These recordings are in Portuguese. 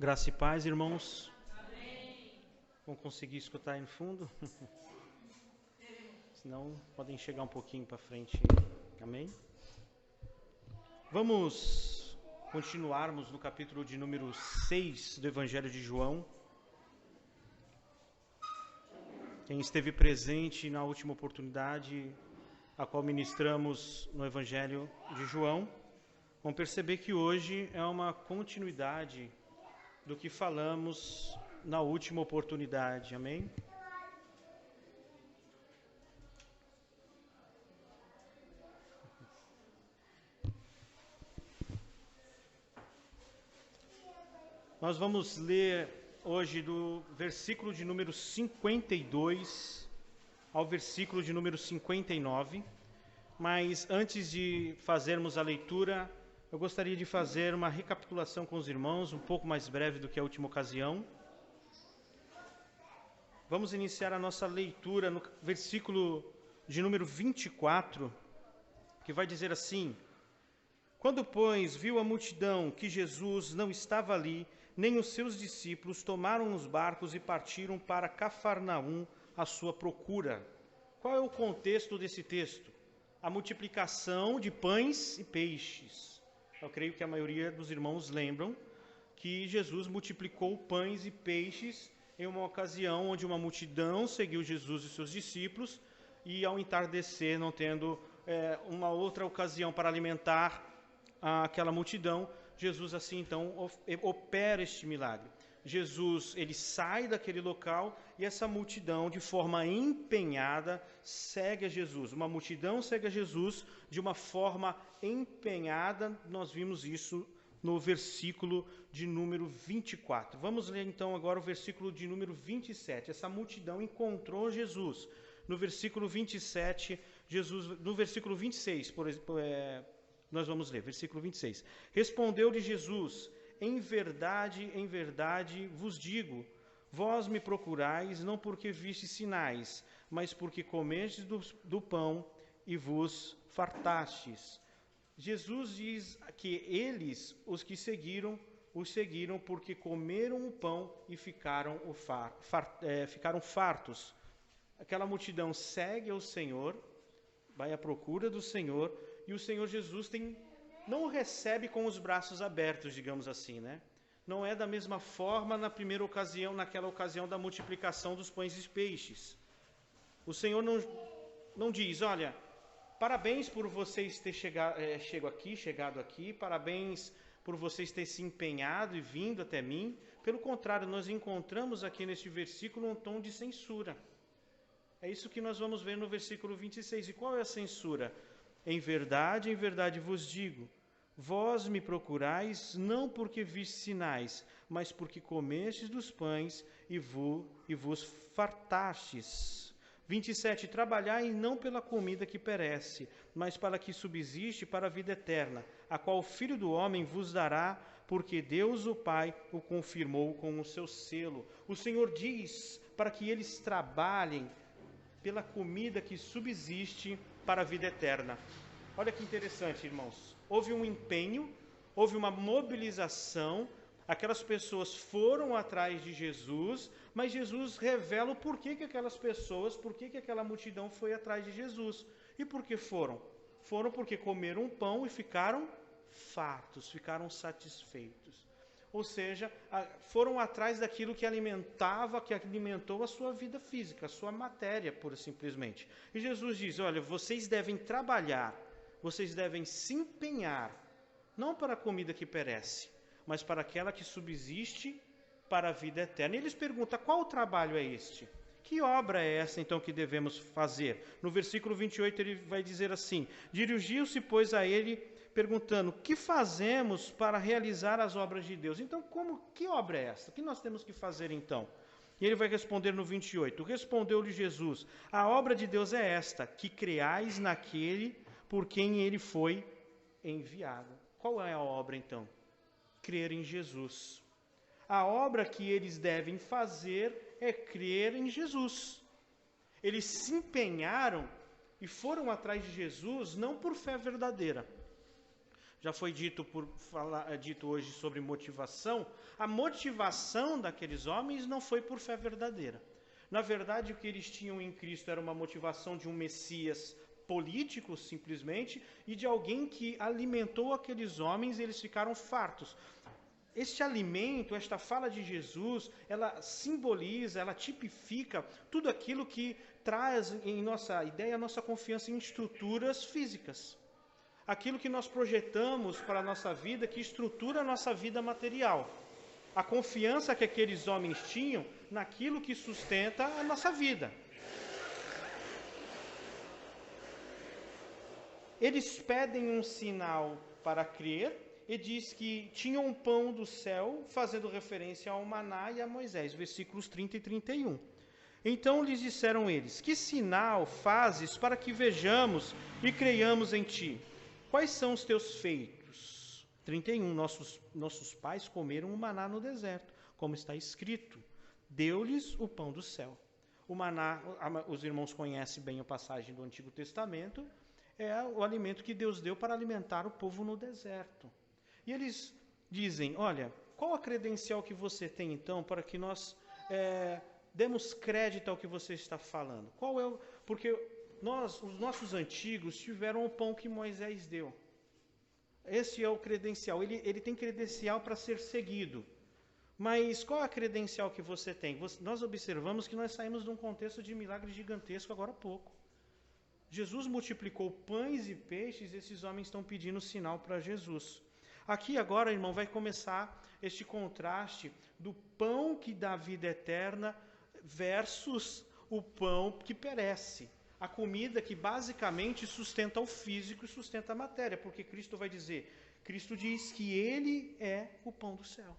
Graça e paz, irmãos. Amém. Vão conseguir escutar aí no fundo? Senão, podem chegar um pouquinho para frente. Amém? Vamos continuarmos no capítulo de número 6 do Evangelho de João. Quem esteve presente na última oportunidade, a qual ministramos no Evangelho de João, vão perceber que hoje é uma continuidade do que falamos na última oportunidade, amém? Nós vamos ler hoje do versículo de número 52 ao versículo de número 59, mas antes de fazermos a leitura, eu gostaria de fazer uma recapitulação com os irmãos, um pouco mais breve do que a última ocasião. Vamos iniciar a nossa leitura no versículo de número 24, que vai dizer assim: Quando, pois, viu a multidão que Jesus não estava ali, nem os seus discípulos, tomaram os barcos e partiram para Cafarnaum à sua procura. Qual é o contexto desse texto? A multiplicação de pães e peixes. Eu creio que a maioria dos irmãos lembram que Jesus multiplicou pães e peixes em uma ocasião onde uma multidão seguiu Jesus e seus discípulos, e ao entardecer, não tendo uma outra ocasião para alimentar aquela multidão, Jesus assim então opera este milagre. Jesus, ele sai daquele local e essa multidão, de forma empenhada, segue a Jesus. Uma multidão segue a Jesus de uma forma empenhada. Nós vimos isso no versículo de número 24. Vamos ler então agora o versículo de número 27. Essa multidão encontrou Jesus. No versículo 27, Jesus, no versículo 26, por exemplo, nós vamos ler, versículo 26. Respondeu-lhe Jesus: em verdade vos digo, vós me procurais não porque vistes sinais, mas porque comestes do pão e vos fartastes. Jesus diz que eles, os que seguiram, os seguiram porque comeram o pão e ficaram fartos. Aquela multidão segue ao Senhor, vai à procura do Senhor, e o Senhor Jesus não o recebe com os braços abertos, digamos assim, né? Não é da mesma forma naquela ocasião da multiplicação dos pães e peixes. O Senhor não diz: olha, parabéns por vocês terem chegado aqui, parabéns por vocês terem se empenhado e vindo até mim. Pelo contrário, nós encontramos aqui neste versículo um tom de censura. É isso que nós vamos ver no versículo 26. E qual é a censura? Em verdade vos digo, vós me procurais não porque vistes sinais, mas porque comestes dos pães e vos fartastes. 27. Trabalhai não pela comida que perece, mas para que subsiste para a vida eterna, a qual o Filho do Homem vos dará, porque Deus o Pai o confirmou com o seu selo. O Senhor diz para que eles trabalhem pela comida que subsiste para a vida eterna. Olha que interessante, irmãos. Houve um empenho, houve uma mobilização, aquelas pessoas foram atrás de Jesus, mas Jesus revela o porquê que aquelas pessoas, porquê que aquela multidão foi atrás de Jesus. E por que foram? Foram porque comeram pão e ficaram fartos, ficaram satisfeitos. Ou seja, foram atrás daquilo que alimentou a sua vida física, a sua matéria, pura e simplesmente. E Jesus diz: olha, vocês devem trabalhar, vocês devem se empenhar, não para a comida que perece, mas para aquela que subsiste para a vida eterna. E eles perguntam: qual trabalho é este? Que obra é essa, então, que devemos fazer? No versículo 28 ele vai dizer assim: dirigiu-se, pois, a ele, perguntando: que fazemos para realizar as obras de Deus? Então, que obra é essa? O que nós temos que fazer, então? E ele vai responder no 28. Respondeu-lhe Jesus: a obra de Deus é esta, que creais naquele por quem ele foi enviado. Qual é a obra, então? Crer em Jesus. A obra que eles devem fazer é crer em Jesus. Eles se empenharam e foram atrás de Jesus não por fé verdadeira. já foi dito hoje sobre motivação, a motivação daqueles homens não foi por fé verdadeira. Na verdade, o que eles tinham em Cristo era uma motivação de um Messias político, simplesmente, e de alguém que alimentou aqueles homens e eles ficaram fartos. Este alimento, esta fala de Jesus, ela simboliza, ela tipifica tudo aquilo que traz em nossa ideia, a nossa confiança em estruturas físicas. Aquilo que nós projetamos para a nossa vida, que estrutura a nossa vida material. A confiança que aqueles homens tinham naquilo que sustenta a nossa vida. Eles pedem um sinal para crer e diz que tinham um pão do céu, fazendo referência ao maná e a Moisés, versículos 30 e 31. Então lhes disseram eles: que sinal fazes para que vejamos e creiamos em ti? Quais são os teus feitos? 31. Nossos pais comeram o maná no deserto, como está escrito. Deu-lhes o pão do céu. O maná, os irmãos conhecem bem a passagem do Antigo Testamento, é o alimento que Deus deu para alimentar o povo no deserto. E eles dizem: olha, qual a credencial que você tem então para que nós demos crédito ao que você está falando? Porque os nossos antigos tiveram o pão que Moisés deu. Esse é o credencial. Ele tem credencial para ser seguido. Mas qual a credencial que você tem? Nós observamos que nós saímos de um contexto de milagre gigantesco agora há pouco. Jesus multiplicou pães e peixes, esses homens estão pedindo sinal para Jesus. Aqui agora, irmão, vai começar este contraste do pão que dá vida eterna versus o pão que perece. A comida que basicamente sustenta o físico e sustenta a matéria, porque Cristo diz que Ele é o pão do céu.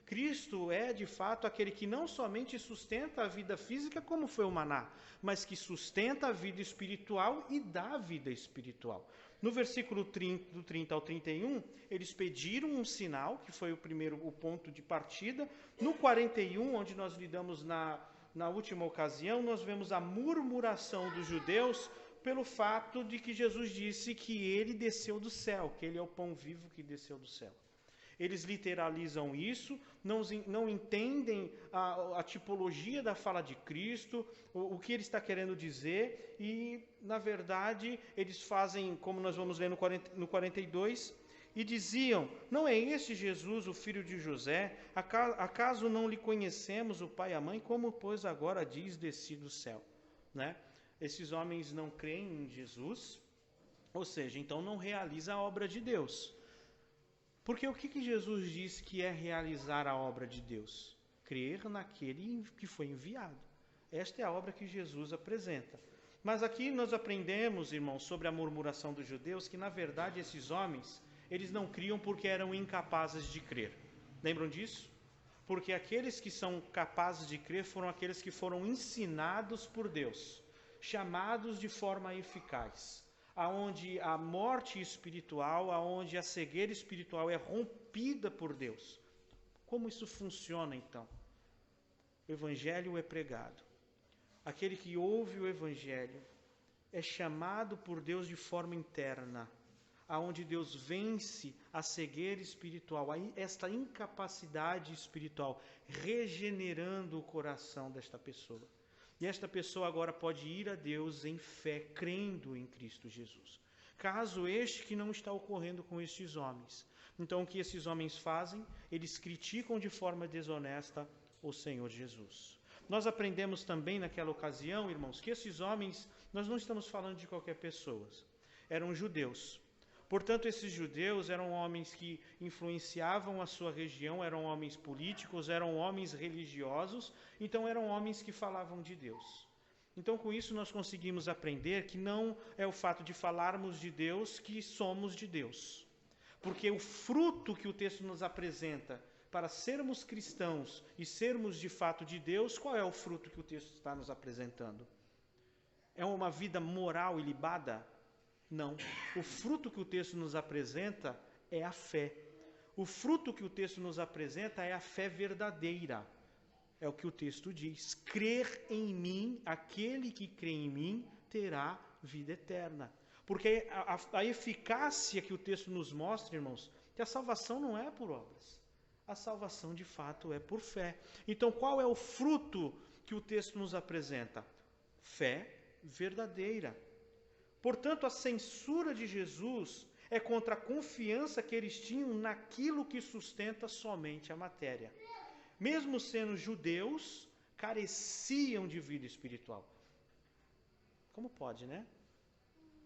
Cristo é, de fato, aquele que não somente sustenta a vida física, como foi o maná, mas que sustenta a vida espiritual e dá a vida espiritual. No versículo 30, do 30 ao 31, eles pediram um sinal, que foi o ponto de partida. No 41, onde nós lidamos na última ocasião, nós vemos a murmuração dos judeus pelo fato de que Jesus disse que ele desceu do céu, que ele é o pão vivo que desceu do céu. Eles literalizam isso, não entendem a tipologia da fala de Cristo, o que ele está querendo dizer, e, na verdade, eles fazem, como nós vamos ler no 42, e diziam: não é este Jesus, o filho de José? Acaso não lhe conhecemos o pai e a mãe? Como, pois, agora diz desci do céu? Né? Esses homens não creem em Jesus, ou seja, então não realiza a obra de Deus. Porque o que Jesus disse que é realizar a obra de Deus? Crer naquele que foi enviado. Esta é a obra que Jesus apresenta. Mas aqui nós aprendemos, irmãos, sobre a murmuração dos judeus, que na verdade esses homens, eles não criam porque eram incapazes de crer. Lembram disso? Porque aqueles que são capazes de crer foram aqueles que foram ensinados por Deus, chamados de forma eficaz. Aonde a morte espiritual, aonde a cegueira espiritual é rompida por Deus. Como isso funciona, então? O Evangelho é pregado. Aquele que ouve o Evangelho é chamado por Deus de forma interna, aonde Deus vence a cegueira espiritual, esta incapacidade espiritual, regenerando o coração desta pessoa. E esta pessoa agora pode ir a Deus em fé, crendo em Cristo Jesus. Caso este que não está ocorrendo com estes homens. Então, o que esses homens fazem? Eles criticam de forma desonesta o Senhor Jesus. Nós aprendemos também naquela ocasião, irmãos, que esses homens, nós não estamos falando de qualquer pessoa. Eram judeus. Portanto, esses judeus eram homens que influenciavam a sua região, eram homens políticos, eram homens religiosos, então eram homens que falavam de Deus. Então, com isso, nós conseguimos aprender que não é o fato de falarmos de Deus que somos de Deus. Porque o fruto que o texto nos apresenta para sermos cristãos e sermos de fato de Deus, qual é o fruto que o texto está nos apresentando? É uma vida moral ilibada? Não. O fruto que o texto nos apresenta é a fé. O fruto que o texto nos apresenta é a fé verdadeira. É o que o texto diz. Crer em mim, aquele que crê em mim, terá vida eterna. Porque a eficácia que o texto nos mostra, irmãos, que a salvação não é por obras. A salvação, de fato, é por fé. Então, qual é o fruto que o texto nos apresenta? Fé verdadeira. Portanto, a censura de Jesus é contra a confiança que eles tinham naquilo que sustenta somente a matéria. Mesmo sendo judeus, careciam de vida espiritual. Como pode, né?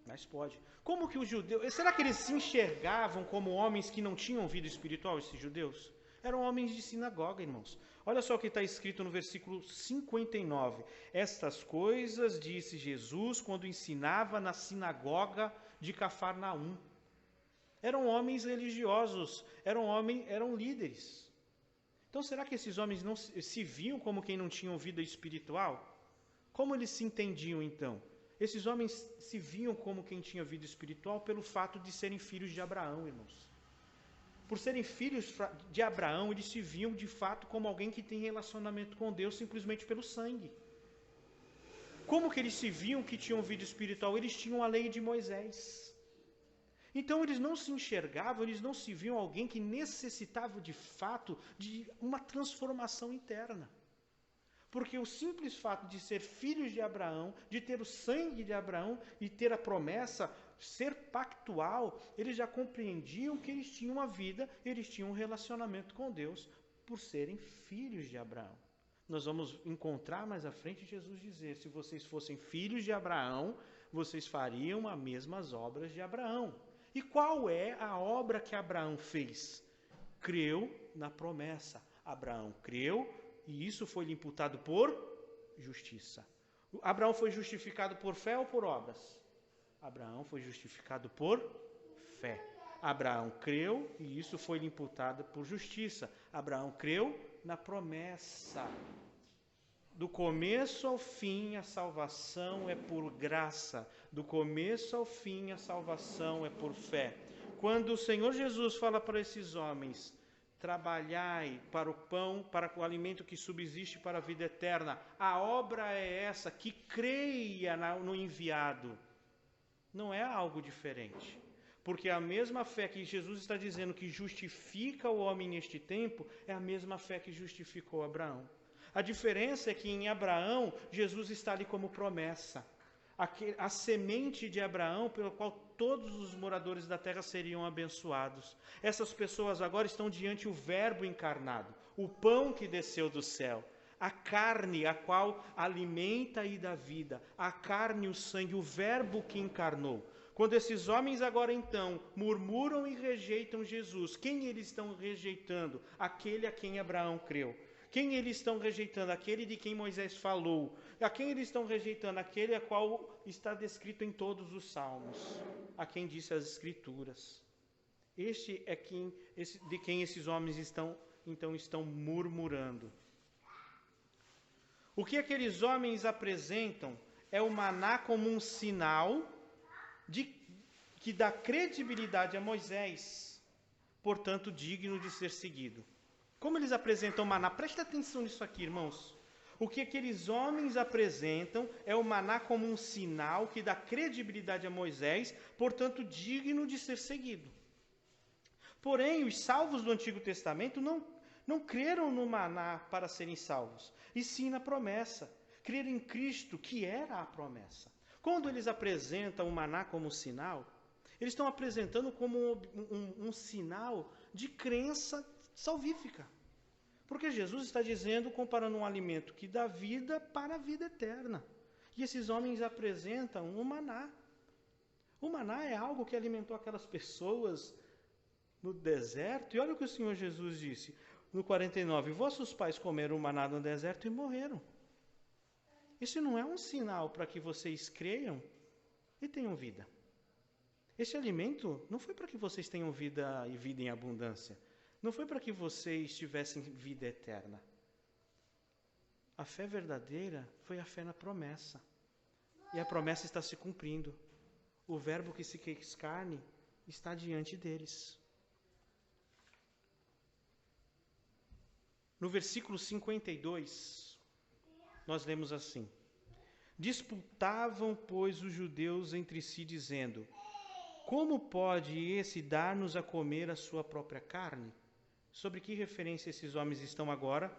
Mas pode. Como que os judeus... Será que eles se enxergavam como homens que não tinham vida espiritual, esses judeus? Eram homens de sinagoga, irmãos. Olha só o que está escrito no versículo 59. Estas coisas disse Jesus quando ensinava na sinagoga de Cafarnaum. Eram homens religiosos, eram líderes. Então, será que esses homens não se viam como quem não tinham vida espiritual? Como eles se entendiam, então? Esses homens se viam como quem tinha vida espiritual pelo fato de serem filhos de Abraão, irmãos. Por serem filhos de Abraão, eles se viam de fato como alguém que tem relacionamento com Deus simplesmente pelo sangue. Como que eles se viam que tinham vida espiritual? Eles tinham a lei de Moisés. Então eles não se enxergavam, eles não se viam alguém que necessitava de fato de uma transformação interna. Porque o simples fato de ser filhos de Abraão, de ter o sangue de Abraão e ter a promessa, ser pactual, eles já compreendiam que eles tinham uma vida, eles tinham um relacionamento com Deus por serem filhos de Abraão. Nós vamos encontrar mais à frente Jesus dizer, se vocês fossem filhos de Abraão, vocês fariam as mesmas obras de Abraão. E qual é a obra que Abraão fez? Creu na promessa. Abraão creu e isso foi lhe imputado por justiça. Abraão foi justificado por fé ou por obras? Abraão foi justificado por fé. Abraão creu e isso foi lhe imputado por justiça. Abraão creu na promessa. Do começo ao fim, a salvação é por graça. Do começo ao fim, a salvação é por fé. Quando o Senhor Jesus fala para esses homens, trabalhai para o pão, para o alimento que subsiste para a vida eterna, a obra é essa, que creia no enviado. Não é algo diferente. Porque a mesma fé que Jesus está dizendo que justifica o homem neste tempo, é a mesma fé que justificou Abraão. A diferença é que em Abraão, Jesus está ali como promessa. A semente de Abraão, pelo qual todos os moradores da terra seriam abençoados. Essas pessoas agora estão diante o Verbo encarnado, o pão que desceu do céu, a carne a qual alimenta e dá vida, a carne e o sangue, o Verbo que encarnou. Quando esses homens agora então murmuram e rejeitam Jesus, quem eles estão rejeitando? Aquele a quem Abraão creu. Quem eles estão rejeitando? Aquele de quem Moisés falou. A quem eles estão rejeitando? Aquele a qual está descrito em todos os salmos. A quem disse as escrituras. Este é de quem esses homens estão murmurando. O que aqueles homens apresentam é o maná como um sinal que dá credibilidade a Moisés, portanto digno de ser seguido. Como eles apresentam o maná? Preste atenção nisso aqui, irmãos. O que aqueles homens apresentam é o maná como um sinal que dá credibilidade a Moisés, portanto digno de ser seguido. Porém, os salvos do Antigo Testamento não creram no maná para serem salvos, e sim na promessa. Creram em Cristo, que era a promessa. Quando eles apresentam o maná como sinal, eles estão apresentando como um sinal de crença salvífica. Porque Jesus está dizendo, comparando um alimento que dá vida para a vida eterna. E esses homens apresentam o maná. O maná é algo que alimentou aquelas pessoas no deserto. E olha o que o Senhor Jesus disse no 49. Vossos pais comeram o maná no deserto e morreram. Isso não é um sinal para que vocês creiam e tenham vida. Esse alimento não foi para que vocês tenham vida e vida em abundância. Não foi para que vocês tivessem vida eterna. A fé verdadeira foi a fé na promessa. E a promessa está se cumprindo. O Verbo que se fez carne está diante deles. No versículo 52, nós lemos assim: Disputavam, pois, os judeus entre si, dizendo: como pode esse dar-nos a comer a sua própria carne? Sobre que referência esses homens estão agora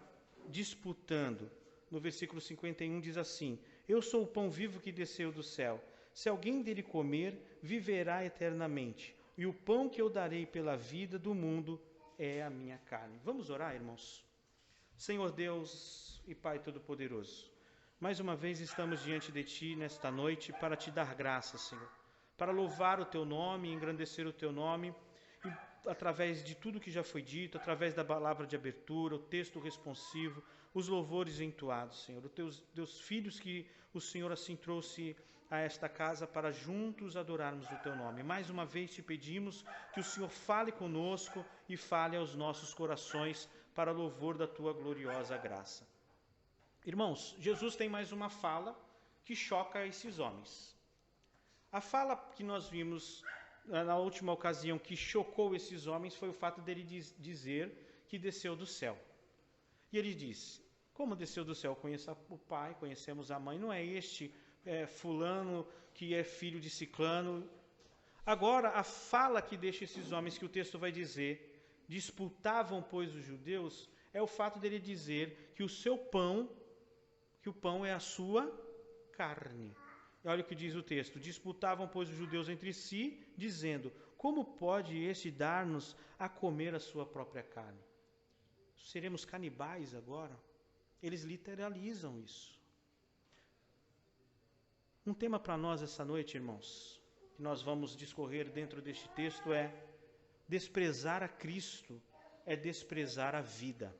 disputando? No versículo 51 diz assim: eu sou o pão vivo que desceu do céu. Se alguém dele comer, viverá eternamente. E o pão que eu darei pela vida do mundo é a minha carne. Vamos orar, irmãos? Senhor Deus e Pai Todo-Poderoso, mais uma vez estamos diante de Ti nesta noite para Te dar graça, Senhor, para louvar o Teu nome, engrandecer o Teu nome, e através de tudo que já foi dito, através da palavra de abertura, o texto responsivo, os louvores entoados, Senhor, os Teus filhos que o Senhor assim trouxe a esta casa para juntos adorarmos o Teu nome. Mais uma vez Te pedimos que o Senhor fale conosco e fale aos nossos corações para louvor da Tua gloriosa graça. Irmãos, Jesus tem mais uma fala que choca esses homens. A fala que nós vimos na última ocasião que chocou esses homens foi o fato dele dizer que desceu do céu. E ele disse: como desceu do céu? Conheço o pai, conhecemos a mãe, não é este fulano que é filho de ciclano? Agora, a fala que deixa esses homens, que o texto vai dizer, disputavam, pois, os judeus, é o fato dele dizer que o pão é a sua carne. Olha o que diz o texto: disputavam, pois, os judeus entre si, dizendo: como pode este dar-nos a comer a sua própria carne? Seremos canibais agora? Eles literalizam isso. Um tema para nós essa noite, irmãos, que nós vamos discorrer dentro deste texto é: desprezar a Cristo é desprezar a vida.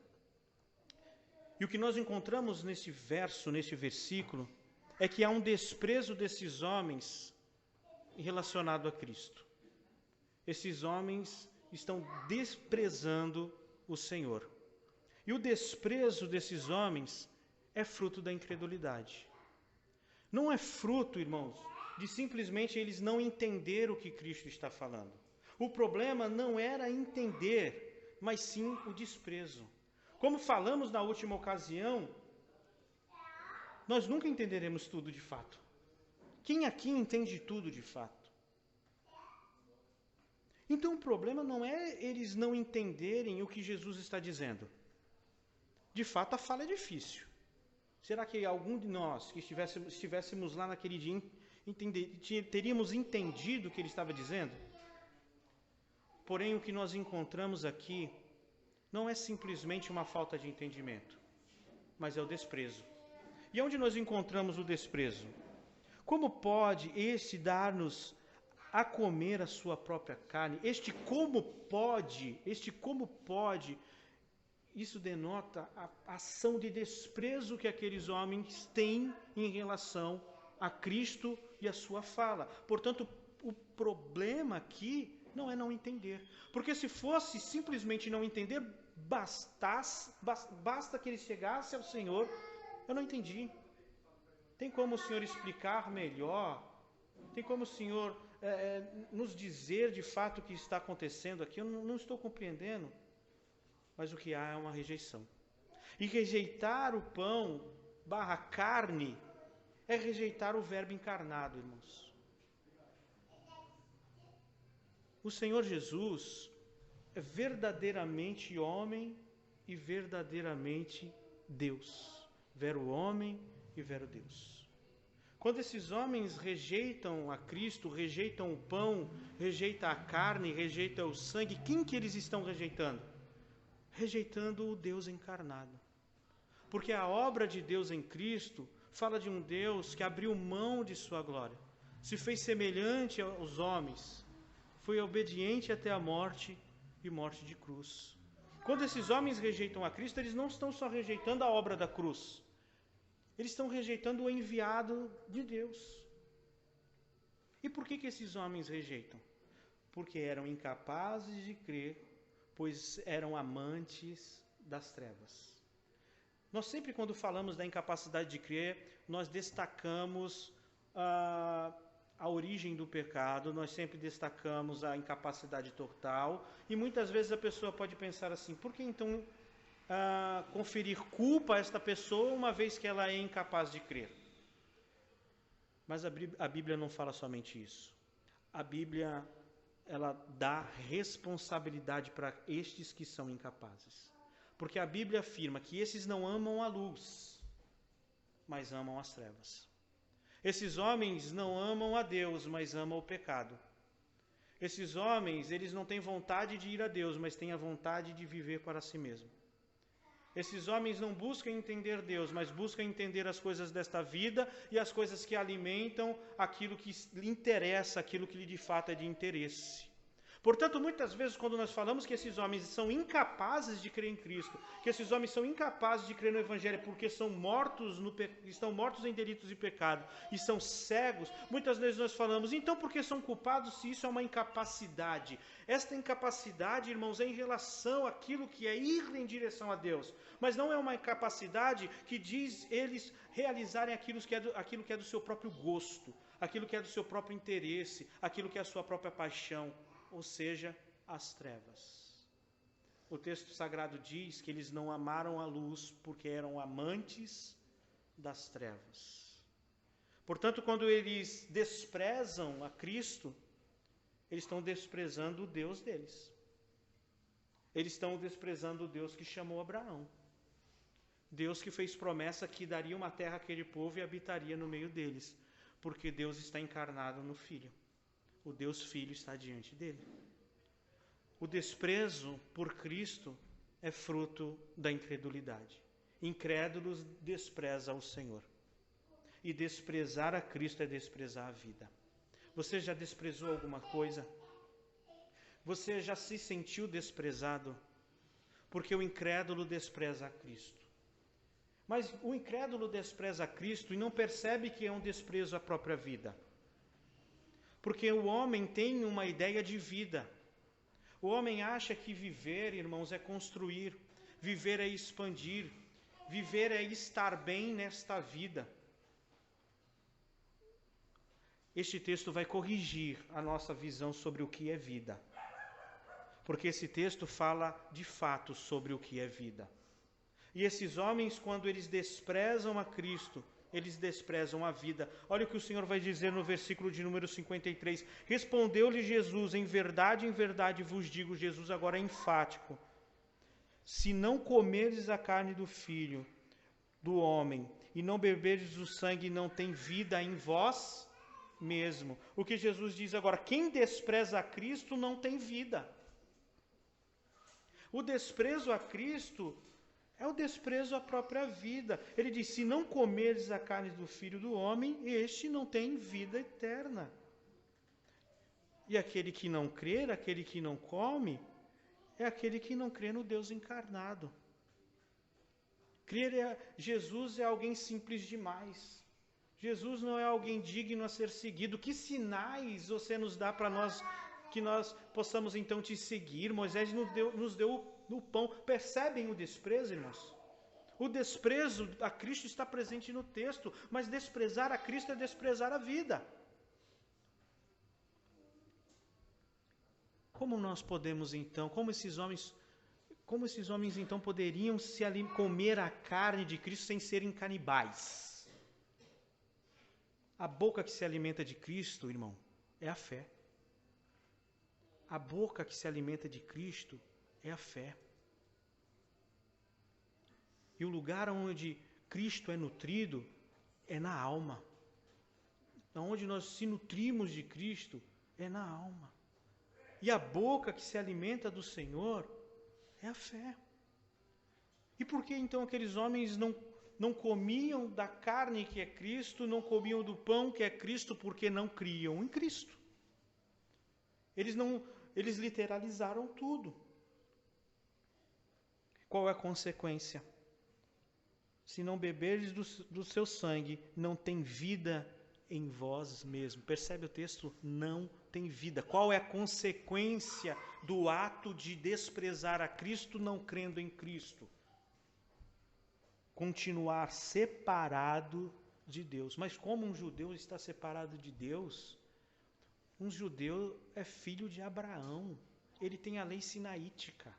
E o que nós encontramos neste versículo, é que há um desprezo desses homens relacionado a Cristo. Esses homens estão desprezando o Senhor. E o desprezo desses homens é fruto da incredulidade. Não é fruto, irmãos, de simplesmente eles não entender o que Cristo está falando. O problema não era entender, mas sim o desprezo. Como falamos na última ocasião, nós nunca entenderemos tudo de fato. Quem aqui entende tudo de fato? Então o problema não é eles não entenderem o que Jesus está dizendo. De fato a fala é difícil. Será que algum de nós que estivéssemos lá naquele dia teríamos entendido o que ele estava dizendo? Porém o que nós encontramos aqui não é simplesmente uma falta de entendimento, mas é o desprezo. E onde nós encontramos o desprezo? Como pode este dar-nos a comer a sua própria carne? Este como pode, isso denota a ação de desprezo que aqueles homens têm em relação a Cristo e a sua fala. Portanto, o problema aqui não é não entender. Porque se fosse simplesmente não entender, basta que ele chegasse ao Senhor. Eu não entendi. Tem como o Senhor explicar melhor? Tem como o Senhor nos dizer de fato o que está acontecendo aqui? Eu não estou compreendendo. Mas o que há é uma rejeição. E rejeitar o pão / carne é rejeitar o verbo encarnado, irmãos. O Senhor Jesus é verdadeiramente homem e verdadeiramente Deus. Vero homem e vero Deus. Quando esses homens rejeitam a Cristo, rejeitam o pão, rejeitam a carne, rejeitam o sangue, quem que eles estão rejeitando? Rejeitando o Deus encarnado. Porque a obra de Deus em Cristo fala de um Deus que abriu mão de sua glória, se fez semelhante aos homens, foi obediente até a morte e morte de cruz. Quando esses homens rejeitam a Cristo, eles não estão só rejeitando a obra da cruz, eles estão rejeitando o enviado de Deus. E por que esses homens rejeitam? Porque eram incapazes de crer, pois eram amantes das trevas. Nós sempre, quando falamos da incapacidade de crer, nós destacamos a origem do pecado, nós sempre destacamos a incapacidade total, e muitas vezes a pessoa pode pensar assim: por que então conferir culpa a esta pessoa, uma vez que ela é incapaz de crer? Mas a Bíblia não fala somente isso. A Bíblia, ela dá responsabilidade para estes que são incapazes. Porque a Bíblia afirma que esses não amam a luz, mas amam as trevas. Esses homens não amam a Deus, mas amam o pecado. Esses homens, eles não têm vontade de ir a Deus, mas têm a vontade de viver para si mesmo. Esses homens não buscam entender Deus, mas buscam entender as coisas desta vida e as coisas que alimentam aquilo que lhe interessa, aquilo que lhe de fato é de interesse. Portanto, muitas vezes, quando nós falamos que esses homens são incapazes de crer em Cristo, que esses homens são incapazes de crer no Evangelho porque estão mortos em delitos e pecado e são cegos, muitas vezes nós falamos, então por que são culpados se isso é uma incapacidade? Esta incapacidade, irmãos, é em relação àquilo que é ir em direção a Deus, mas não é uma incapacidade que diz eles realizarem aquilo que é do seu próprio gosto, aquilo que é do seu próprio interesse, aquilo que é a sua própria paixão. Ou seja, as trevas. O texto sagrado diz que eles não amaram a luz porque eram amantes das trevas. Portanto, quando eles desprezam a Cristo, eles estão desprezando o Deus deles. Eles estão desprezando o Deus que chamou Abraão. Deus que fez promessa que daria uma terra àquele povo e habitaria no meio deles. Porque Deus está encarnado no Filho. O Deus Filho está diante dele. O desprezo por Cristo é fruto da incredulidade. Incrédulos despreza o Senhor. E desprezar a Cristo é desprezar a vida. Você já desprezou alguma coisa? Você já se sentiu desprezado? Porque o incrédulo despreza a Cristo. Mas o incrédulo despreza a Cristo e não percebe que é um desprezo à própria vida. Porque o homem tem uma ideia de vida. O homem acha que viver, irmãos, é construir. Viver é expandir. Viver é estar bem nesta vida. Este texto vai corrigir a nossa visão sobre o que é vida. Porque esse texto fala de fato sobre o que é vida. E esses homens, quando eles desprezam a Cristo, eles desprezam a vida. Olha o que o Senhor vai dizer no versículo de número 53. Respondeu-lhe Jesus, em verdade vos digo, Jesus agora é enfático. Se não comerdes a carne do Filho do homem e não beberdes o sangue, não tem vida em vós mesmo. O que Jesus diz agora, quem despreza a Cristo não tem vida. O desprezo a Cristo é o desprezo à própria vida. Ele diz, se não comeres a carne do Filho do homem, este não tem vida eterna. E aquele que não crer, aquele que não come, é aquele que não crê no Deus encarnado. Jesus é alguém simples demais. Jesus não é alguém digno a ser seguido. Que sinais você nos dá para nós, que nós possamos então te seguir? Moisés nos deu no pão. Percebem o desprezo, irmãos? O desprezo a Cristo está presente no texto, mas desprezar a Cristo é desprezar a vida. Como nós podemos então, como esses homens então poderiam comer a carne de Cristo sem serem canibais? A boca que se alimenta de Cristo, irmão, é a fé. A boca que se alimenta de Cristo é a fé. E o lugar onde Cristo é nutrido é na alma. Onde nós se nutrimos de Cristo é na alma. E a boca que se alimenta do Senhor é a fé. E por que então aqueles homens não comiam da carne que é Cristo, não comiam do pão que é Cristo, porque não criam em Cristo? Eles literalizaram tudo. Qual é a consequência? Se não beberdes do seu sangue, não tem vida em vós mesmo. Percebe o texto? Não tem vida. Qual é a consequência do ato de desprezar a Cristo não crendo em Cristo? Continuar separado de Deus. Mas como um judeu está separado de Deus? Um judeu é filho de Abraão. Ele tem a lei sinaítica.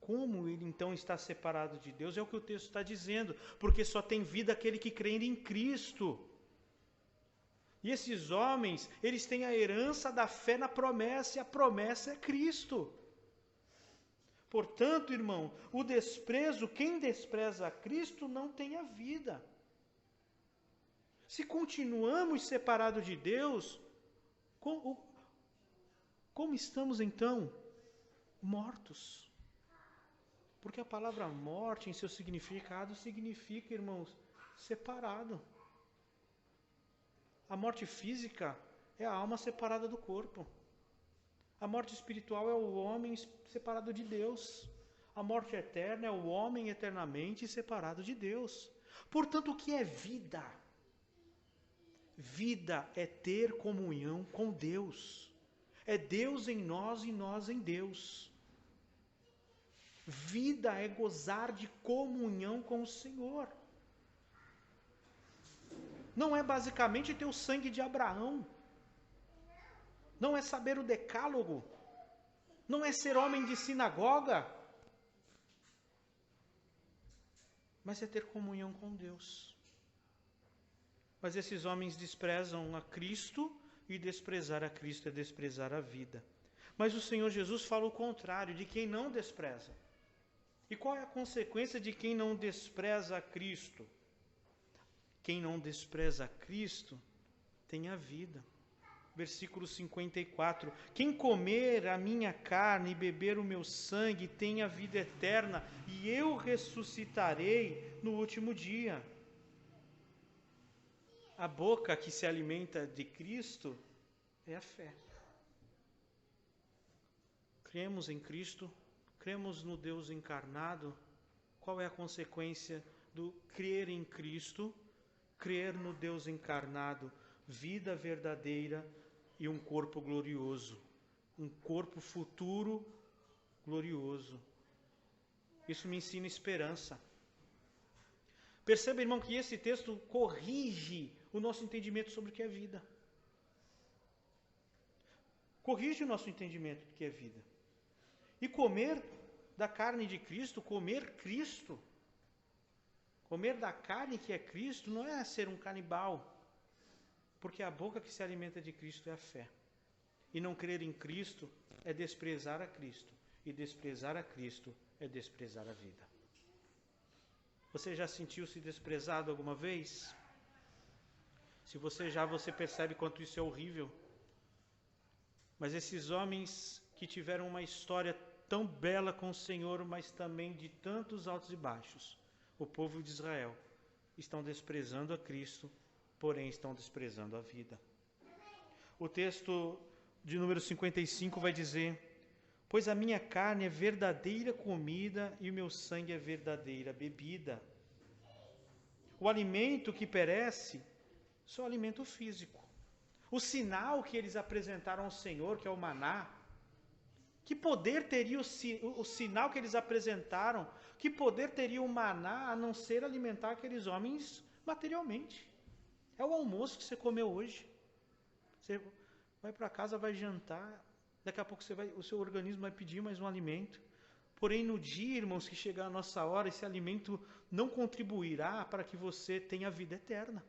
Como ele então está separado de Deus? É o que o texto está dizendo. Porque só tem vida aquele que crê em Cristo. E esses homens, eles têm a herança da fé na promessa, e a promessa é Cristo. Portanto, irmão, o desprezo, quem despreza a Cristo não tem a vida. Se continuamos separados de Deus, como estamos então? Mortos. Porque a palavra morte, em seu significado, significa, irmãos, separado. A morte física é a alma separada do corpo. A morte espiritual é o homem separado de Deus. A morte eterna é o homem eternamente separado de Deus. Portanto, o que é vida? Vida é ter comunhão com Deus. É Deus em nós e nós em Deus. Vida é gozar de comunhão com o Senhor. Não é basicamente ter o sangue de Abraão. Não é saber o decálogo. Não é ser homem de sinagoga. Mas é ter comunhão com Deus. Mas esses homens desprezam a Cristo, e desprezar a Cristo é desprezar a vida. Mas o Senhor Jesus fala o contrário, de quem não despreza. E qual é a consequência de quem não despreza a Cristo? Quem não despreza a Cristo tem a vida. Versículo 54. Quem comer a minha carne e beber o meu sangue tem a vida eterna, e eu ressuscitarei no último dia. A boca que se alimenta de Cristo é a fé. Cremos em Cristo, cremos no Deus encarnado. Qual é a consequência do crer em Cristo? Crer no Deus encarnado, vida verdadeira e um corpo glorioso, um corpo futuro glorioso. Isso me ensina esperança. Perceba, irmão, que esse texto corrige o nosso entendimento sobre o que é vida. Corrige o nosso entendimento do que é vida. E comer da carne de Cristo, comer Cristo, comer da carne que é Cristo, não é ser um canibal. Porque a boca que se alimenta de Cristo é a fé. E não crer em Cristo é desprezar a Cristo. E desprezar a Cristo é desprezar a vida. Você já sentiu-se desprezado alguma vez? Se você percebe quanto isso é horrível. Mas esses homens que tiveram uma história tão bela com o Senhor, mas também de tantos altos e baixos, o povo de Israel, estão desprezando a Cristo, porém estão desprezando a vida. O texto de número 55 vai dizer: pois a minha carne é verdadeira comida e o meu sangue é verdadeira bebida. O alimento que perece, só alimento físico. O sinal que eles apresentaram ao Senhor, que é o maná, que poder teria o sinal que eles apresentaram? Que poder teria o maná a não ser alimentar aqueles homens materialmente? É o almoço que você comeu hoje. Você vai para casa, vai jantar, daqui a pouco o seu organismo vai pedir mais um alimento. Porém, no dia, irmãos, que chegar a nossa hora, esse alimento não contribuirá para que você tenha vida eterna.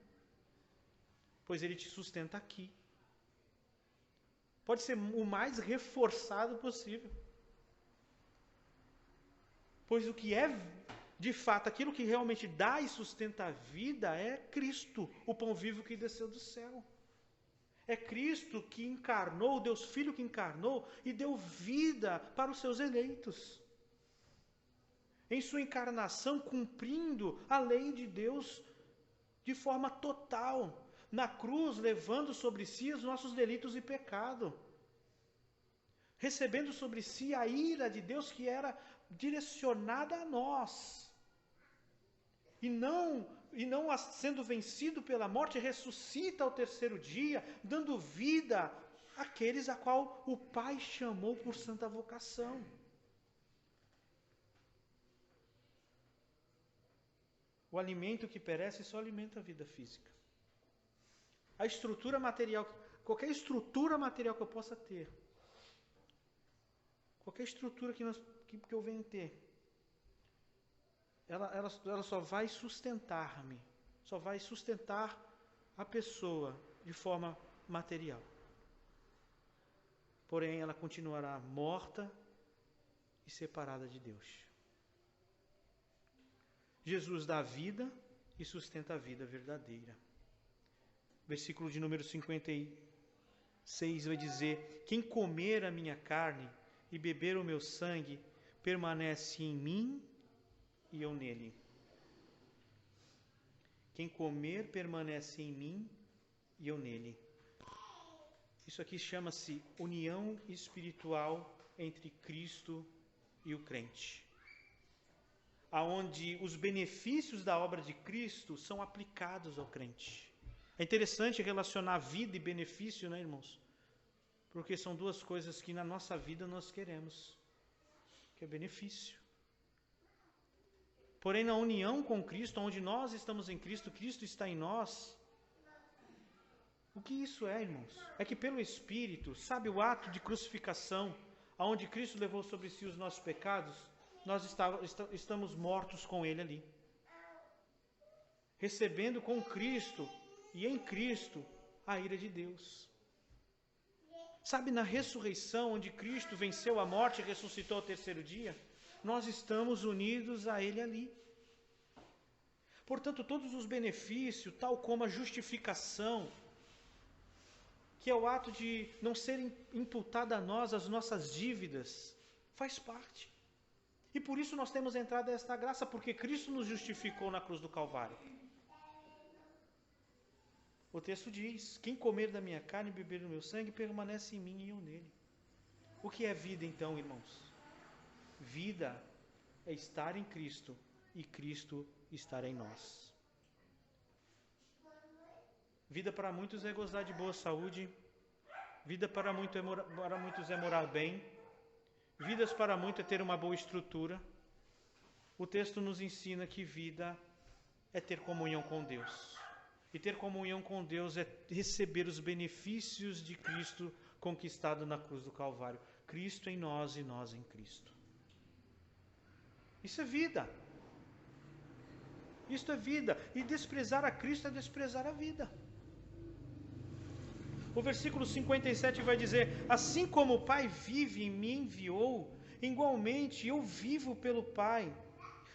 Pois ele te sustenta aqui. Pode ser o mais reforçado possível. Pois o que é, de fato, aquilo que realmente dá e sustenta a vida é Cristo, o pão vivo que desceu do céu. É Cristo que encarnou, Deus Filho que encarnou e deu vida para os seus eleitos. Em sua encarnação, cumprindo a lei de Deus de forma total. Na cruz, levando sobre si os nossos delitos e pecado. Recebendo sobre si a ira de Deus que era direcionada a nós. E não sendo vencido pela morte, ressuscita ao terceiro dia, dando vida àqueles a qual o Pai chamou por santa vocação. O alimento que perece só alimenta a vida física. A estrutura material, qualquer estrutura material que eu possa ter, qualquer estrutura que eu venha ter, ela só vai sustentar-me, só vai sustentar a pessoa de forma material. Porém, ela continuará morta e separada de Deus. Jesus dá vida e sustenta a vida verdadeira. Versículo de número 56 vai dizer: quem comer a minha carne e beber o meu sangue, permanece em mim e eu nele. Quem comer, permanece em mim e eu nele. Isso aqui chama-se união espiritual entre Cristo e o crente, aonde os benefícios da obra de Cristo são aplicados ao crente. É interessante relacionar vida e benefício, né, irmãos? Porque são duas coisas que na nossa vida nós queremos, que é benefício. Porém, na união com Cristo, onde nós estamos em Cristo, Cristo está em nós. O que isso é, irmãos? É que pelo Espírito, sabe o ato de crucificação, onde Cristo levou sobre si os nossos pecados, nós estamos mortos com Ele ali. Recebendo com Cristo e em Cristo a ira de Deus. Sabe, na ressurreição, onde Cristo venceu a morte e ressuscitou ao terceiro dia, nós estamos unidos a Ele ali. Portanto, todos os benefícios, tal como a justificação, que é o ato de não serem imputadas a nós as nossas dívidas, faz parte. E por isso nós temos entrado a esta graça, porque Cristo nos justificou na cruz do Calvário. O texto diz: quem comer da minha carne e beber do meu sangue, permanece em mim e eu nele. O que é vida então, irmãos? Vida é estar em Cristo e Cristo estar em nós. Vida para muitos é gozar de boa saúde. Vida para muitos é morar bem. Vidas para muitos é ter uma boa estrutura. O texto nos ensina que vida é ter comunhão com Deus. E ter comunhão com Deus é receber os benefícios de Cristo conquistado na cruz do Calvário. Cristo em nós e nós em Cristo. Isso é vida. Isto é vida. E desprezar a Cristo é desprezar a vida. O versículo 57 vai dizer: assim como o Pai vive e me enviou, igualmente eu vivo pelo Pai.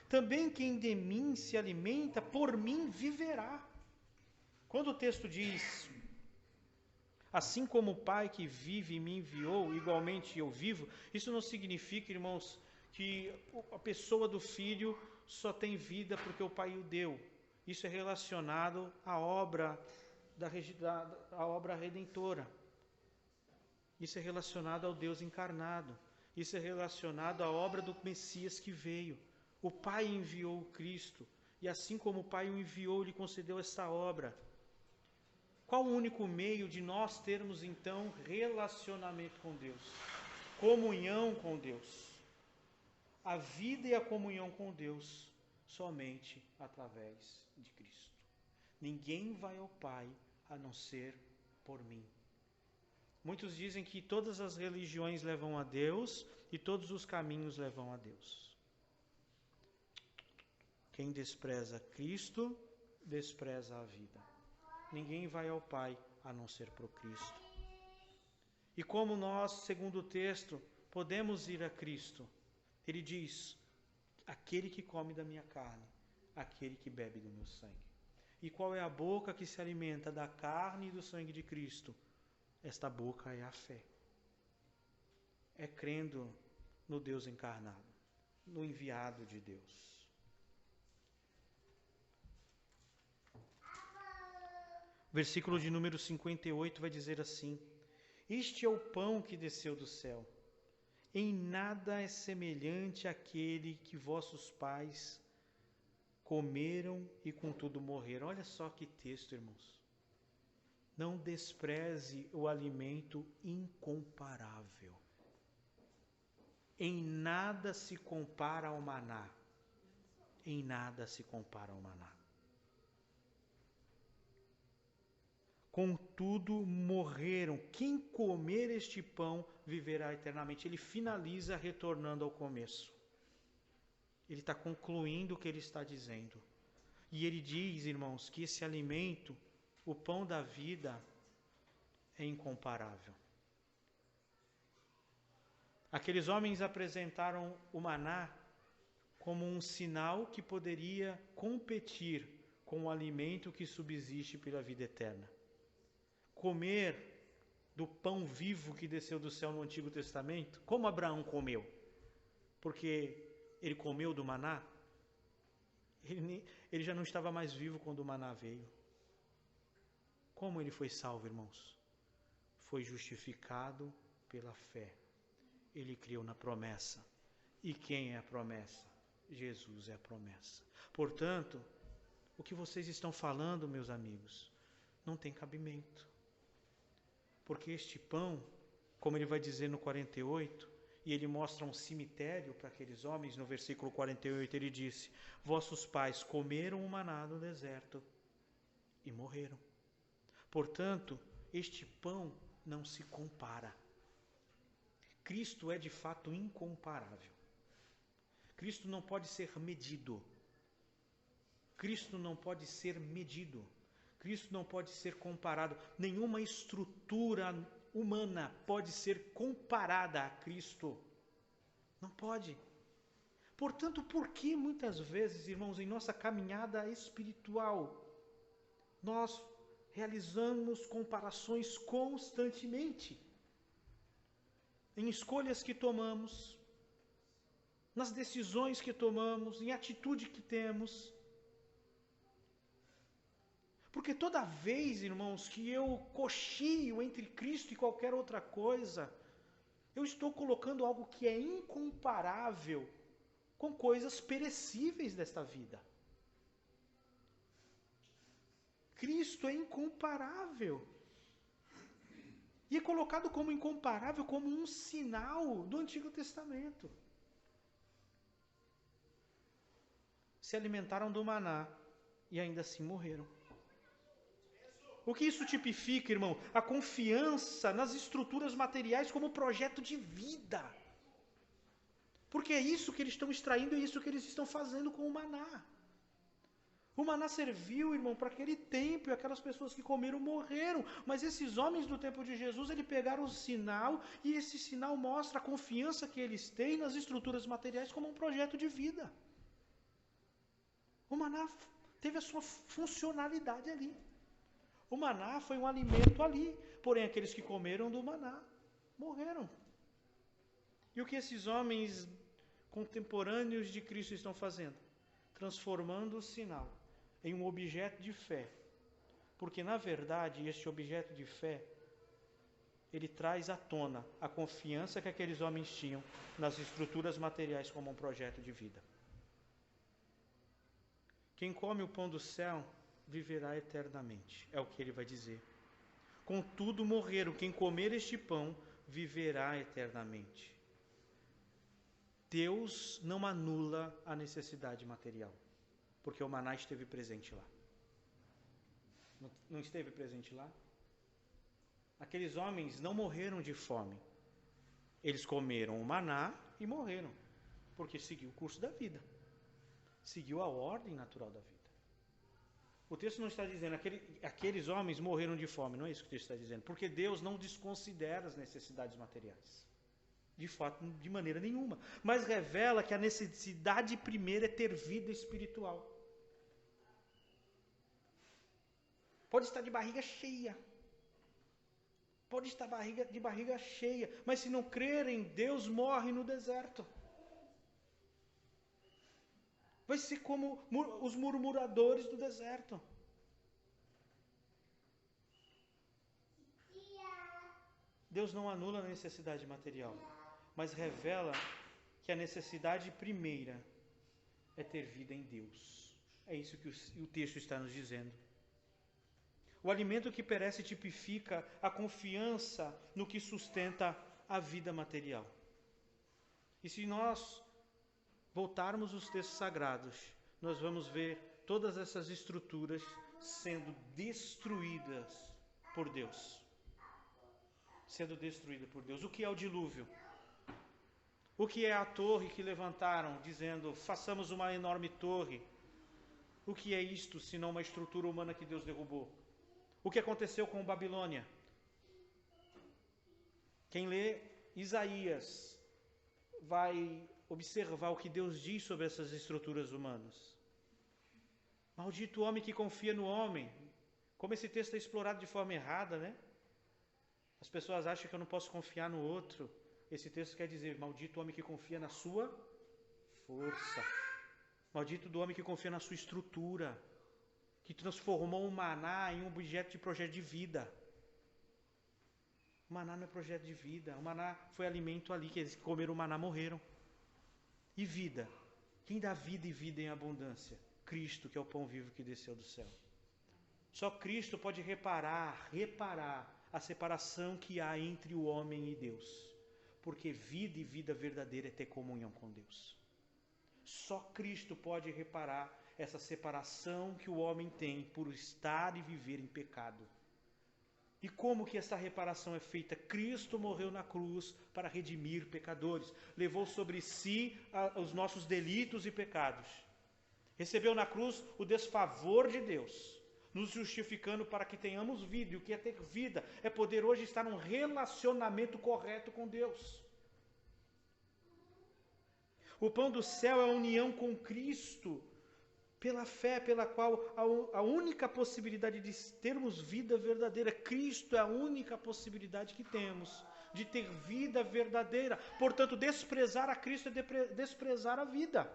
Também quem de mim se alimenta, por mim viverá. Quando o texto diz, assim como o Pai que vive e me enviou, igualmente eu vivo, isso não significa, irmãos, que a pessoa do Filho só tem vida porque o Pai o deu. Isso é relacionado à obra a obra redentora. Isso é relacionado ao Deus encarnado. Isso é relacionado à obra do Messias que veio. O Pai enviou o Cristo, e assim como o Pai o enviou, lhe concedeu esta obra. Qual o único meio de nós termos então relacionamento com Deus? Comunhão com Deus. A vida e a comunhão com Deus somente através de Cristo. Ninguém vai ao Pai a não ser por mim. Muitos dizem que todas as religiões levam a Deus e todos os caminhos levam a Deus. Quem despreza Cristo, despreza a vida. Ninguém vai ao Pai a não ser por Cristo. E como nós, segundo o texto, podemos ir a Cristo? Ele diz: aquele que come da minha carne, aquele que bebe do meu sangue. E qual é a boca que se alimenta da carne e do sangue de Cristo? Esta boca é a fé. É crendo no Deus encarnado, no enviado de Deus. Versículo de número 58 vai dizer assim: este é o pão que desceu do céu. Em nada é semelhante àquele que vossos pais comeram e contudo morreram. Olha só que texto, irmãos. Não despreze o alimento incomparável. Em nada se compara ao maná. Em nada se compara ao maná. Contudo morreram. Quem comer este pão viverá eternamente. Ele finaliza retornando ao começo. Ele está concluindo o que ele está dizendo. E ele diz, irmãos, que esse alimento, o pão da vida, é incomparável. Aqueles homens apresentaram o maná como um sinal que poderia competir com o alimento que subsiste pela vida eterna. Comer do pão vivo que desceu do céu no Antigo Testamento, como Abraão comeu? Porque ele comeu do maná? Ele já não estava mais vivo quando o maná veio. Como ele foi salvo, irmãos? Foi justificado pela fé. Ele creu na promessa. E quem é a promessa? Jesus é a promessa. Portanto, o que vocês estão falando, meus amigos, não tem cabimento. Porque este pão, como ele vai dizer no 48, e ele mostra um cemitério para aqueles homens, no versículo 48 ele disse: vossos pais comeram o maná no deserto e morreram. Portanto, este pão não se compara. Cristo é de fato incomparável. Cristo não pode ser medido. Cristo não pode ser medido. Cristo não pode ser comparado. Nenhuma estrutura humana pode ser comparada a Cristo. Não pode. Portanto, por que muitas vezes, irmãos, em nossa caminhada espiritual, nós realizamos comparações constantemente? Em escolhas que tomamos, nas decisões que tomamos, em atitude que temos. Porque toda vez, irmãos, que eu cochilo entre Cristo e qualquer outra coisa, eu estou colocando algo que é incomparável com coisas perecíveis desta vida. Cristo é incomparável. E é colocado como incomparável, como um sinal do Antigo Testamento. Se alimentaram do maná e ainda assim morreram. O que isso tipifica, irmão? A confiança nas estruturas materiais como projeto de vida. Porque é isso que eles estão extraindo e é isso que eles estão fazendo com o maná. O maná serviu, irmão, para aquele tempo e aquelas pessoas que comeram morreram. Mas esses homens do tempo de Jesus, eles pegaram o sinal e esse sinal mostra a confiança que eles têm nas estruturas materiais como um projeto de vida. O maná teve a sua funcionalidade ali. O maná foi um alimento ali, porém aqueles que comeram do maná morreram. E o que esses homens contemporâneos de Cristo estão fazendo? Transformando o sinal em um objeto de fé. Porque, na verdade, este objeto de fé, ele traz à tona a confiança que aqueles homens tinham nas estruturas materiais como um projeto de vida. Quem come o pão do céu viverá eternamente, é o que ele vai dizer. Contudo morreram, quem comer este pão viverá eternamente. Deus não anula a necessidade material, porque o maná esteve presente lá. Não esteve presente lá? Aqueles homens não morreram de fome. Eles comeram o maná e morreram, porque seguiu o curso da vida. Seguiu a ordem natural da vida. O texto não está dizendo aqueles homens morreram de fome, não é isso que o texto está dizendo, porque Deus não desconsidera as necessidades materiais. De fato, de maneira nenhuma. Mas revela que a necessidade primeira é ter vida espiritual. Pode estar de barriga cheia. Pode estar de barriga cheia. Mas se não crer em Deus, morre no deserto. Vai ser como os murmuradores do deserto. Deus não anula a necessidade material, mas revela que a necessidade primeira é ter vida em Deus. É isso que o texto está nos dizendo. O alimento que perece tipifica a confiança no que sustenta a vida material. E se nós voltarmos os textos sagrados, nós vamos ver todas essas estruturas sendo destruídas por Deus. Sendo destruídas por Deus. O que é o dilúvio? O que é a torre que levantaram, dizendo, façamos uma enorme torre? O que é isto, senão uma estrutura humana que Deus derrubou? O que aconteceu com Babilônia? Quem lê Isaías vai observar o que Deus diz sobre essas estruturas humanas. Maldito o homem que confia no homem. Como esse texto é explorado de forma errada, né? As pessoas acham que eu não posso confiar no outro. Esse texto quer dizer, maldito o homem que confia na sua força. Maldito do homem que confia na sua estrutura, que transformou o maná em um objeto de projeto de vida. O maná não é projeto de vida. O maná foi alimento ali, que eles que comeram o maná morreram. E vida? Quem dá vida e vida em abundância? Cristo, que é o pão vivo que desceu do céu. Só Cristo pode reparar a separação que há entre o homem e Deus. Porque vida e vida verdadeira é ter comunhão com Deus. Só Cristo pode reparar essa separação que o homem tem por estar e viver em pecado. E como que essa reparação é feita? Cristo morreu na cruz para redimir pecadores. Levou sobre si os nossos delitos e pecados. Recebeu na cruz o desfavor de Deus, nos justificando para que tenhamos vida. E o que é ter vida? É poder hoje estar num relacionamento correto com Deus. O pão do céu é a união com Cristo, pela fé, pela qual a única possibilidade de termos vida verdadeira, Cristo é a única possibilidade que temos de ter vida verdadeira. Portanto, desprezar a Cristo é desprezar a vida.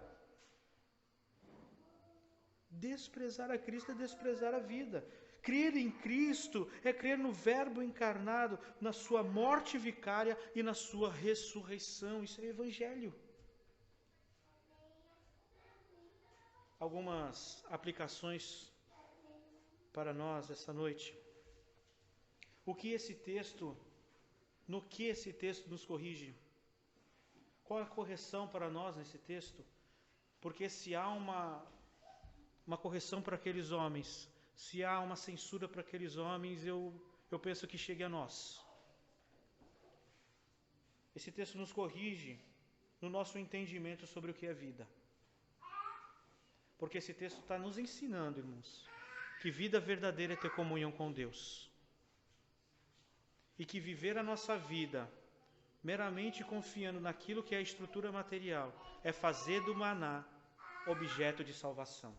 Desprezar a Cristo é desprezar a vida. Crer em Cristo é crer no Verbo encarnado, na sua morte vicária e na sua ressurreição. Isso é Evangelho. Algumas aplicações para nós essa noite. No que esse texto nos corrige? Qual é a correção para nós nesse texto? Porque se há uma correção para aqueles homens, se há uma censura para aqueles homens, eu penso que chegue a nós. Esse texto nos corrige no nosso entendimento sobre o que é vida. Porque esse texto está nos ensinando, irmãos, que vida verdadeira é ter comunhão com Deus. E que viver a nossa vida meramente confiando naquilo que é a estrutura material é fazer do maná objeto de salvação.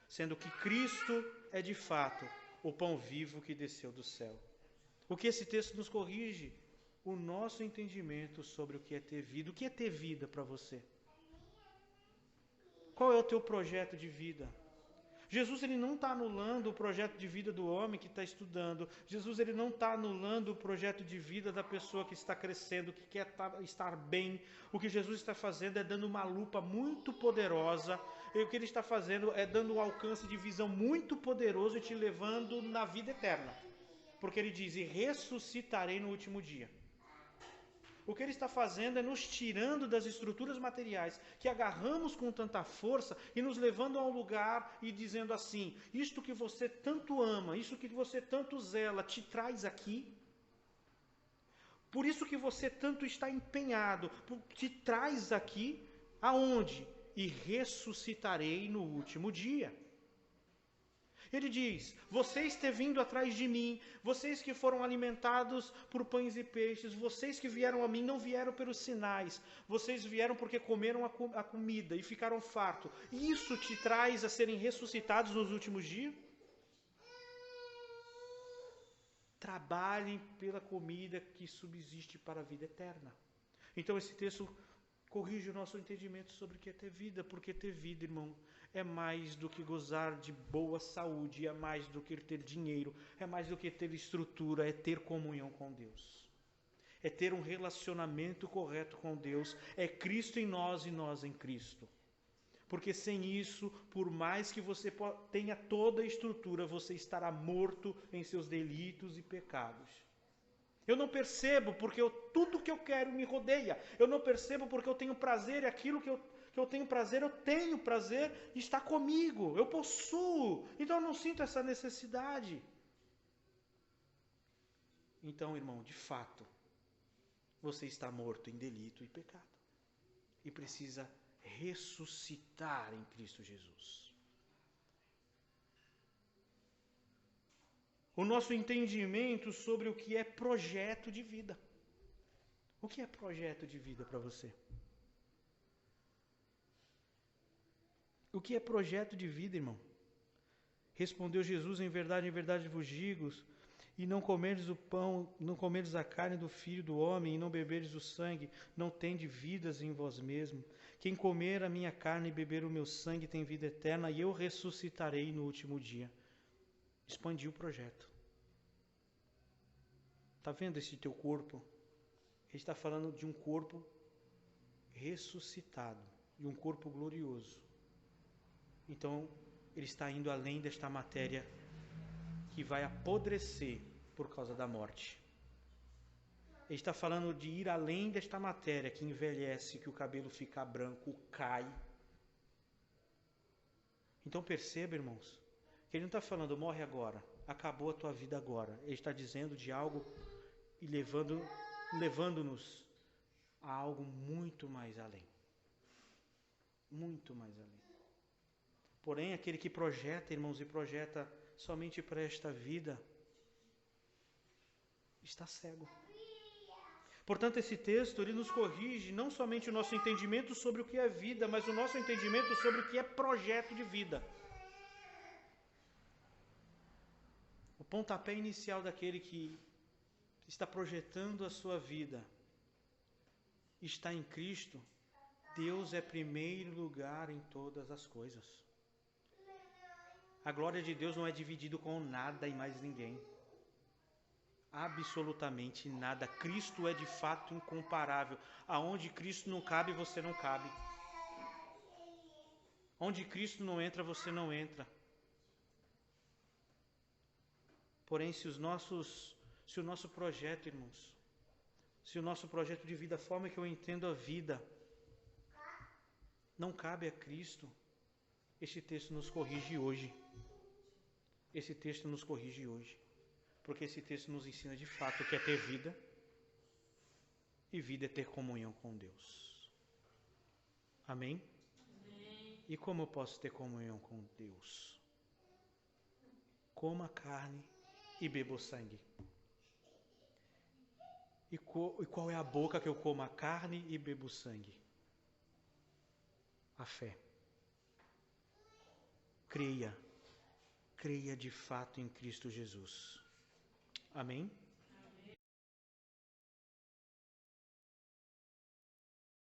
Sendo que Cristo é de fato o pão vivo que desceu do céu. O que esse texto nos corrige? O nosso entendimento sobre o que é ter vida. O que é ter vida para você? Qual é o teu projeto de vida? Jesus ele não está anulando o projeto de vida do homem que está estudando. Jesus ele não está anulando o projeto de vida da pessoa que está crescendo, que quer estar bem. O que Jesus está fazendo é dando uma lupa muito poderosa. E o que ele está fazendo é dando um alcance de visão muito poderoso e te levando na vida eterna. Porque ele diz, e ressuscitarei no último dia. O que ele está fazendo é nos tirando das estruturas materiais que agarramos com tanta força e nos levando a um lugar e dizendo assim, isto que você tanto ama, isso que você tanto zela, te traz aqui. Por isso que você tanto está empenhado, te traz aqui, aonde? E ressuscitarei no último dia. Ele diz, vocês têm vindo atrás de mim, vocês que foram alimentados por pães e peixes, vocês que vieram a mim não vieram pelos sinais, vocês vieram porque comeram a comida e ficaram fartos. Isso te traz a serem ressuscitados nos últimos dias? Trabalhem pela comida que subsiste para a vida eterna. Então esse texto corrige o nosso entendimento sobre o que é ter vida, porque ter vida, irmão, é mais do que gozar de boa saúde, é mais do que ter dinheiro, é mais do que ter estrutura, é ter comunhão com Deus. É ter um relacionamento correto com Deus, é Cristo em nós e nós em Cristo. Porque sem isso, por mais que você tenha toda a estrutura, você estará morto em seus delitos e pecados. Eu não percebo porque tudo que eu quero me rodeia. Eu não percebo porque eu tenho prazer e aquilo que eu tenho prazer está comigo. Eu possuo. Então eu não sinto essa necessidade. Então, irmão, de fato, você está morto em delito e pecado. E precisa ressuscitar em Cristo Jesus. o nosso entendimento sobre o que é projeto de vida. O que é projeto de vida para você? O que é projeto de vida, irmão? Respondeu Jesus, em verdade vos digo, e não comerdes o pão, não comerdes a carne do Filho do Homem, e não beberdes o sangue, não tendes vidas em vós mesmos. Quem comer a minha carne e beber o meu sangue tem vida eterna, e eu ressuscitarei no último dia. Expandiu o projeto. Está vendo esse teu corpo? Ele está falando de um corpo ressuscitado, de um corpo glorioso. Então, ele está indo além desta matéria que vai apodrecer por causa da morte. Ele está falando de ir além desta matéria que envelhece, que o cabelo fica branco, cai. Então perceba, irmãos, que ele não está falando morre agora, acabou a tua vida agora. Ele está dizendo de algo e levando-nos a algo muito mais além. Muito mais além. Porém, aquele que projeta, irmãos, e projeta somente para esta vida, está cego. Portanto, esse texto, ele nos corrige não somente o nosso entendimento sobre o que é vida, mas o nosso entendimento sobre o que é projeto de vida. O pontapé inicial daquele que está projetando a sua vida está em Cristo. Deus é primeiro lugar em todas as coisas. A glória de Deus não é dividida com nada e mais ninguém. Absolutamente nada. Cristo é de fato incomparável. Aonde Cristo não cabe, você não cabe. Onde Cristo não entra, você não entra. Porém, se o nosso projeto, irmãos, se o nosso projeto de vida, a forma que eu entendo a vida, não cabe a Cristo, este texto nos corrige hoje. Esse texto nos corrige hoje. Porque esse texto nos ensina de fato o que é ter vida. E vida é ter comunhão com Deus. Amém? Amém. E como eu posso ter comunhão com Deus? Coma carne e beba o sangue. E qual é a boca que eu como a carne e bebo o sangue? A fé. Creia de fato em Cristo Jesus. Amém?